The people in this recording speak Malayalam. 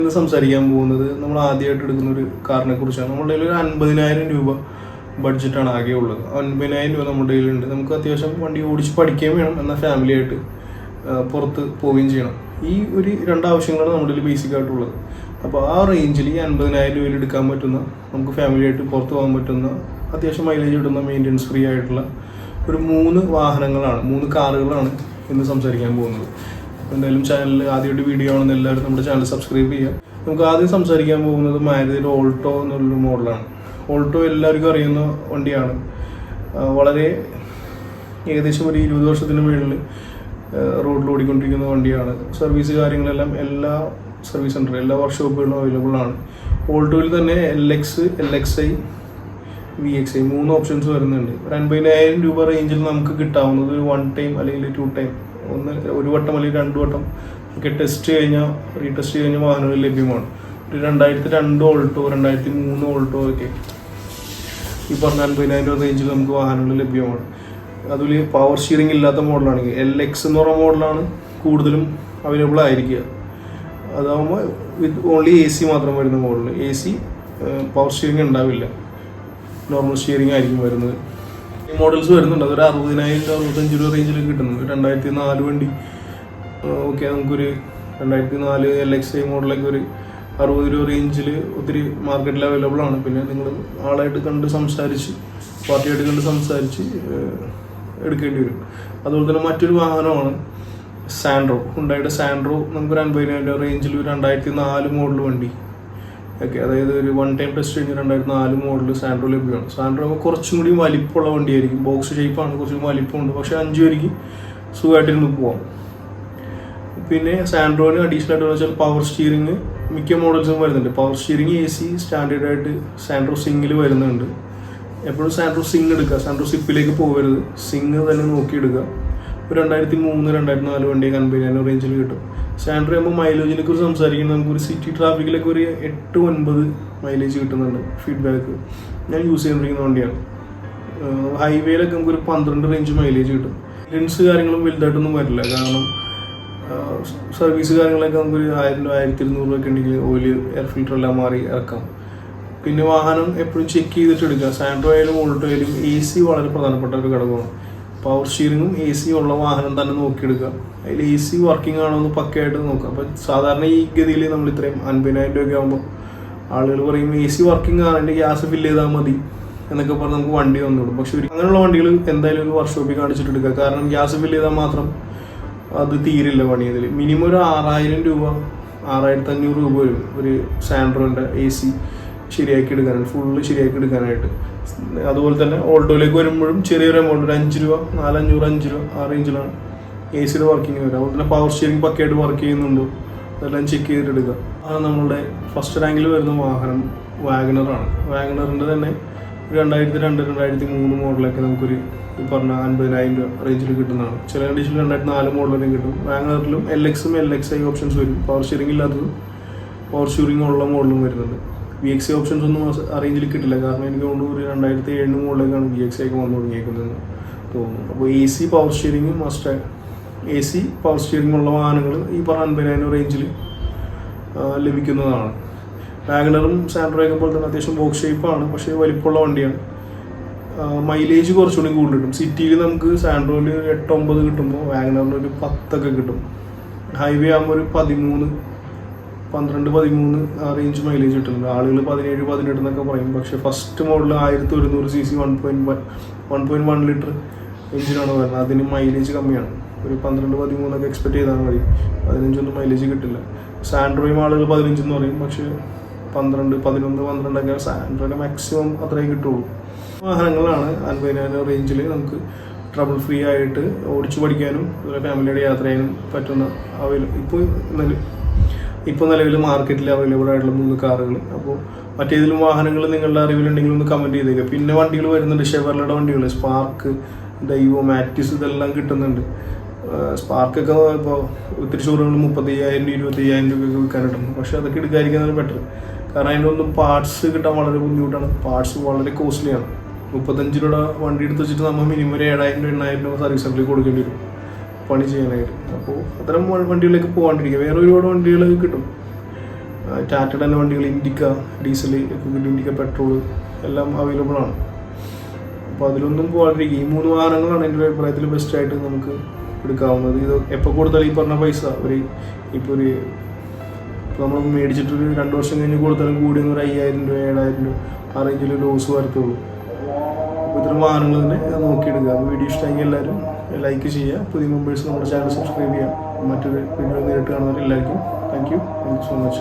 ഇന്ന് സംസാരിക്കാൻ പോകുന്നത് നമ്മൾ ആദ്യമായിട്ട് എടുക്കുന്ന ഒരു കാറിനെ കുറിച്ചാണ്. നമ്മുടെ കയ്യിൽ ഒരു 50,000 രൂപ ബഡ്ജറ്റാണ് ആകെ ഉള്ളത്. 50,000 രൂപ നമ്മുടെ കയ്യിലുണ്ട്. നമുക്ക് അത്യാവശ്യം വണ്ടി ഓടിച്ച് പഠിക്കുകയും വേണം, എന്നാൽ ഫാമിലി ആയിട്ട് പുറത്ത് പോവുകയും ചെയ്യണം. ഈ ഒരു രണ്ട് ആവശ്യങ്ങളാണ് നമ്മുടെ കയ്യിൽ ബേസിക് ആയിട്ടുള്ളത്. അപ്പോൾ ആ റേഞ്ചിൽ ഈ 50,000 രൂപയിൽ എടുക്കാൻ പറ്റുന്ന, നമുക്ക് ഫാമിലി ആയിട്ട് പുറത്ത് പോകാൻ പറ്റുന്ന, അത്യാവശ്യം മൈലേജ് കിട്ടുന്ന, മെയിൻ്റെനൻസ് ഫ്രീ ആയിട്ടുള്ള ഒരു 3 വാഹനങ്ങളാണ്, 3 കാറുകളാണ് ഇന്ന് സംസാരിക്കാൻ പോകുന്നത്. എന്തായാലും ചാനലിൽ ആദ്യമായിട്ട് വീഡിയോ ആണെന്ന് എല്ലാവരും നമ്മുടെ ചാനൽ സബ്സ്ക്രൈബ് ചെയ്യുക. നമുക്ക് ആദ്യം സംസാരിക്കാൻ പോകുന്നത് മാരുതിയുടെ ഓൾട്ടോ എന്നുള്ളൊരു മോഡലാണ്. ഓൾട്ടോ എല്ലാവർക്കും അറിയുന്ന വണ്ടിയാണ്. വളരെ ഏകദേശം ഒരു 20 വർഷത്തിന് മുകളിൽ റോഡിൽ ഓടിക്കൊണ്ടിരിക്കുന്ന വണ്ടിയാണ്. സർവീസ് കാര്യങ്ങളെല്ലാം എല്ലാ സർവീസ് സെൻ്റർ, എല്ലാ വർക്ക്ഷോപ്പുകളിലും അവൈലബിൾ ആണ്. ഓൾട്ടോയിൽ തന്നെ LX, LXi, VXi 3 ഓപ്ഷൻസ് വരുന്നുണ്ട്. ഒരു 50,000 രൂപ റേഞ്ചിൽ നമുക്ക് കിട്ടാവുന്നത് ഒരു 1 ടൈം അല്ലെങ്കിൽ 2 ടൈം, ഒരു വട്ടം അല്ലെങ്കിൽ 2 വട്ടം ഒക്കെ ടെസ്റ്റ് കഴിഞ്ഞാൽ, റീടെസ്റ്റ് കഴിഞ്ഞ വാഹനങ്ങൾ ലഭ്യമാണ്. ഒരു 2002 ഓൾട്ടോ, 2003 ഓൾട്ടോ ഒക്കെ ഈ പറഞ്ഞ 50,000 രൂപ റേഞ്ചിൽ നമുക്ക് വാഹനങ്ങൾ ലഭ്യമാണ്. അതിൽ പവർ സ്റ്റിയറിംഗ് ഇല്ലാത്ത മോഡലാണെങ്കിൽ LX എന്ന് പറഞ്ഞ മോഡലാണ് കൂടുതലും അവൈലബിൾ ആയിരിക്കുക. അതാകുമ്പോൾ വിത്ത് ഓൺലി AC മാത്രം വരുന്ന മോഡൽ. AC പവർ സ്റ്റിയറിംഗ് ഉണ്ടാവില്ല, നോർമൽ സ്റ്റിയറിംഗ് ആയിരിക്കും വരുന്നത്. ഈ മോഡൽസ് വരുന്നുണ്ട്. അതൊരു 60,000 65 രൂപ റേഞ്ചിൽ കിട്ടുന്നത്. 2004 വണ്ടി ഓക്കെ, നമുക്കൊരു 2004 LXi മോഡലൊക്കെ ഒരു 60 രൂപ റേഞ്ചിൽ ഒത്തിരി മാർക്കറ്റിൽ അവൈലബിൾ ആണ്. പിന്നെ നിങ്ങൾ ആളായിട്ട് കണ്ട് സംസാരിച്ച്, പാർട്ടിയായിട്ട് കണ്ട് സംസാരിച്ച് എടുക്കേണ്ടി വരും. അതുപോലെ തന്നെ മറ്റൊരു വാഹനമാണ് സാൻഡ്രോ. ഹുണ്ടായുടെ സാൻഡ്രോ നമുക്കൊരു 50,000 രൂപ റേഞ്ചിൽ ഒരു 2004 മോഡൽ വണ്ടി ഓക്കെ, അതായത് ഒരു 1 ടൈം ടെസ്റ്റ് കഴിഞ്ഞ് 2004 മോഡൽ സാൻഡ്രോ ലഭ്യമാണ്. സാൻഡ്രോ കുറച്ചും കൂടി വലിപ്പമുള്ള വണ്ടിയായിരിക്കും. ബോക്സ് ഷേപ്പാണ്, കുറച്ചും വലിപ്പമുണ്ട്. പക്ഷേ 5 പേർക്ക് സുഖമായിട്ടിരുന്ന് പോവാം. പിന്നെ സാൻഡ്രോന് അഡീഷണൽ ആയിട്ട് വെച്ചാൽ പവർ സ്റ്റിയറിംഗ് മിക്ക മോഡൽസും വരുന്നുണ്ട്. പവർ സ്റ്റിയറിംഗ് AC സ്റ്റാൻഡേർഡ് ആയിട്ട് സാൻഡ്രോ സിംഗിൽ വരുന്നുണ്ട്. എപ്പോഴും സാൻഡ്രോ സിംഗ് എടുക്കുക, സാൻഡ്രോ സിപ്പിലേക്ക് പോകരുത്, സിംഗ് തന്നെ നോക്കിയെടുക്കുക. ഒരു 2003, 2004 വണ്ടിയൊക്കെ 50,000 റേഞ്ചിൽ കിട്ടും. സാൻഡ്രോ ആകുമ്പോൾ മൈലേജിനെ കുറിച്ച് സംസാരിക്കുന്നത്, നമുക്കൊരു സിറ്റി ട്രാഫിക്കിലൊക്കെ ഒരു 8-9 മൈലേജ് കിട്ടുന്നുണ്ട്. ഫീഡ്ബാക്ക് ഞാൻ യൂസ് ചെയ്തുകൊണ്ടിരിക്കുന്ന വണ്ടിയാണ്. ഹൈവേയിലൊക്കെ നമുക്കൊരു 12 റേഞ്ച് മൈലേജ് കിട്ടും. ലെൻസ് കാര്യങ്ങളും വലുതായിട്ടൊന്നും വരില്ല, കാരണം സർവീസ് കാര്യങ്ങളൊക്കെ നമുക്കൊരു 1000 രൂപ 1200 രൂപ ഒക്കെ ഉണ്ടെങ്കിൽ ഓയിൽ, എയർ ഫിൽറ്റർ എല്ലാം മാറി ഇറക്കാം. പിന്നെ വാഹനം എപ്പോഴും ചെക്ക് ചെയ്തിട്ട് എടുക്കുക. സാൻഡ്രോ ആയാലും ഓൾട്ടോ ആയാലും AC വളരെ പ്രധാനപ്പെട്ട ഒരു ഘടകമാണ്. പവർ സ്റ്റിയറിംഗും AC ഉള്ള വാഹനം തന്നെ നോക്കിയെടുക്കുക. അതിൽ AC വർക്കിംഗ് ആണോ എന്ന് പക്കയായിട്ട് നോക്കുക. അപ്പോൾ സാധാരണ ഈ ഗതിയിൽ നമ്മൾ ഇത്രയും 50,000 രൂപയൊക്കെ ആകുമ്പോൾ ആളുകൾ പറയും AC വർക്കിംഗ് ആണെങ്കിൽ ഗ്യാസ് ഫില്ല് ചെയ്താൽ മതി എന്നൊക്കെ പറഞ്ഞ് നമുക്ക് വണ്ടി വന്നോളും. പക്ഷെ അങ്ങനെയുള്ള വണ്ടികൾ എന്തായാലും ഒരു വർക്ക്ഷോപ്പിൽ കാണിച്ചിട്ട് എടുക്കുക. കാരണം ഗ്യാസ് ഫില്ല് ചെയ്താൽ മാത്രം അത് തീരില്ല പണി. അതിൽ മിനിമം ഒരു 6,000 രൂപ, 6,500 രൂപ വരും ഒരു സാൻഡ്രോൻ്റെ AC ശരിയാക്കി എടുക്കാനായിട്ട്, ഫുള്ള് ശരിയാക്കി എടുക്കാനായിട്ട്. അതുപോലെ തന്നെ ഓൾട്ടോയിലേക്ക് വരുമ്പോഴും ചെറിയൊരു എമൗണ്ട്, ഒരു 5 രൂപ, 400, 5 രൂപ ആ റേഞ്ചിലാണ് ACയുടെ വർക്കിംഗ് വരിക. അതുപോലെ തന്നെ പവർ സ്റ്റിയറിംഗ് പക്കയായിട്ട് വർക്ക് ചെയ്യുന്നുണ്ടോ അതെല്ലാം ചെക്ക് ചെയ്തിട്ട് എടുക്കുക. ആണ് നമ്മളുടെ ഫസ്റ്റ് റാങ്കിൽ വരുന്ന വാഹനം വാഗണറാണ്. വാഗണറിൻ്റെ തന്നെ 2002, 2003 മോഡലൊക്കെ നമുക്കൊരു ഈ പറഞ്ഞ 50,000 രൂപ റേഞ്ചിൽ കിട്ടുന്നതാണ്. ചില കണ്ടീഷനിൽ 2004 മോഡലും കിട്ടും. വാഗണറിലും LXും LXi ഓപ്ഷൻസ് വരും. പവർ സ്റ്റിയറിംഗ് ഇല്ലാത്തതും പവർ സ്റ്റിയറിംഗ് ഉള്ള മോഡലും വരുന്നുണ്ട്. VXi ഓപ്ഷൻസ് ഒന്നും ആ റേഞ്ചിൽ കിട്ടില്ല, കാരണം എനിക്ക് തോന്നുന്നു ഒരു 2007 മോഡലേക്കാണ് VXi ഒക്കെ വന്നു തുടങ്ങിയേക്കുന്നതെന്ന് തോന്നുന്നു. അപ്പോൾ AC power steering must, AC power steering ഉള്ള വാഹനങ്ങൾ ഈ പറഞ്ഞ 50,000 റേഞ്ചിൽ ലഭിക്കുന്നതാണ്. വാഗണറും സാൻഡ്രോയൊക്കെ പോലെ തന്നെ അത്യാവശ്യം ബോക്സ് ഷേപ്പാണ്, പക്ഷേ വലിപ്പമുള്ള വണ്ടിയാണ്. മൈലേജ് കുറച്ചുകൂടി കൂടുതൽ കിട്ടും. സിറ്റിയിൽ നമുക്ക് സാൻഡ്രോയിൽ 8-9 കിട്ടുമ്പോൾ വാഗണറിന് ഒരു 10 ഒക്കെ കിട്ടും. ഹൈവേ ആകുമ്പോൾ ഒരു 13 ആ റേഞ്ച് മൈലേജ് കിട്ടുന്നുണ്ട്. ആളുകൾ 17-18 എന്നൊക്കെ പറയും. പക്ഷേ ഫസ്റ്റ് മോഡൽ 1100 cc 1.1 ലിറ്റർ എഞ്ചിനാണ് വരുന്നത്. അതിന് മൈലേജ് കമ്മിയാണ്. ഒരു 12-13 ഒക്കെ എക്സ്പെക്ട് ചെയ്താൽ മതി. 15 മൈലേജ് കിട്ടില്ല. സാൻഡ്രോയും ആളുകൾ 15 എന്ന് പറയും, പക്ഷേ 12, 11, 12 ഒക്കെ സാൻഡ്രോയുടെ മാക്സിമം അത്രയും കിട്ടുള്ളൂ. വാഹനങ്ങളാണ് 50,000 റേഞ്ചിൽ നമുക്ക് ട്രബിൾ ഫ്രീ ആയിട്ട് ഓടിച്ചു പഠിക്കാനും അതുപോലെ ഫാമിലിയുടെ യാത്ര ചെയ്യാനും പറ്റുന്ന ഇപ്പോൾ നിലവിൽ മാർക്കറ്റിൽ അവൈലബിൾ ആയിട്ടുള്ള 3 കാറുകൾ. അപ്പോൾ മറ്റേതിലും വാഹനങ്ങൾ നിങ്ങളുടെ അറിവിലുണ്ടെങ്കിൽ ഒന്ന് കമൻറ്റ് ചെയ്തേക്കുക. പിന്നെ വണ്ടികൾ വരുന്നുണ്ട്, ഷെവർലയുടെ വണ്ടികൾ, സ്പാർക്ക്, ഡൈവോ, മാറ്റിസ് ഇതെല്ലാം കിട്ടുന്നുണ്ട്. സ്പാർക്കൊക്കെ ഇപ്പോൾ ഒത്തിരി ഷോറൂമുകൾ 35,000, 25,000 രൂപയൊക്കെ വിൽക്കാനിട്ടുണ്ട്. പക്ഷേ അതൊക്കെ എടുക്കാതിരിക്കുന്നതാണ് ബെറ്റർ. കാരണം അതിൻ്റെ ഒന്നും പാർട്സ് കിട്ടാൻ വളരെ ബുദ്ധിമുട്ടാണ്. പാർട്സ് വളരെ കോസ്റ്റ്ലിയാണ്. 35 രൂപ വണ്ടി എടുത്ത് വെച്ചിട്ട് നമ്മൾ മിനിമം ഒരു 7,000-8,000 രൂപ സർവീസ് സെൻ്ററിൽ കൊടുക്കേണ്ടി വരും പണി ചെയ്യാനായിട്ട്. അപ്പോൾ അത്തരം വണ്ടികളിലേക്ക് പോകാണ്ടിരിക്കുക. വേറെ ഒരുപാട് വണ്ടികൾ കിട്ടും. ടാറ്റയുടെ തന്നെ വണ്ടികൾ, ഇൻഡിക്ക ഡീസൽ, ഇൻഡിക്ക പെട്രോൾ എല്ലാം അവൈലബിൾ ആണ്. അപ്പോൾ അതിലൊന്നും പോകാതിരിക്കും. ഈ 3 വാഹനങ്ങളാണ് എൻ്റെ അഭിപ്രായത്തിൽ ബെസ്റ്റായിട്ട് നമുക്ക് എടുക്കാവുന്നത്. ഇത് എപ്പോൾ കൊടുത്താലും ഈ പറഞ്ഞ പൈസ ഇപ്പോൾ നമ്മൾ മേടിച്ചിട്ടൊരു 2 വർഷം കഴിഞ്ഞ് കൊടുത്താലും കൂടി 5,000 രൂപ 7,000 രൂപ ആ റേഞ്ചിൽ ലോസ് വരത്തുള്ളൂ. അപ്പോൾ ഇത്തരം വാഹനങ്ങൾ തന്നെ നോക്കിയെടുക്കുക. അപ്പോൾ വീഡിയോ ഇഷ്ടമെങ്കിൽ എല്ലാവരും ലൈക്ക് ചെയ്യുക. പുതിയ മെമ്പേഴ്സ് നമ്മുടെ ചാനൽ സബ്സ്ക്രൈബ് ചെയ്യുക. മറ്റൊരു വീഡിയോ നേരിട്ട് കാണുന്നവർ എല്ലാവർക്കും താങ്ക് യു സോ മച്ച്.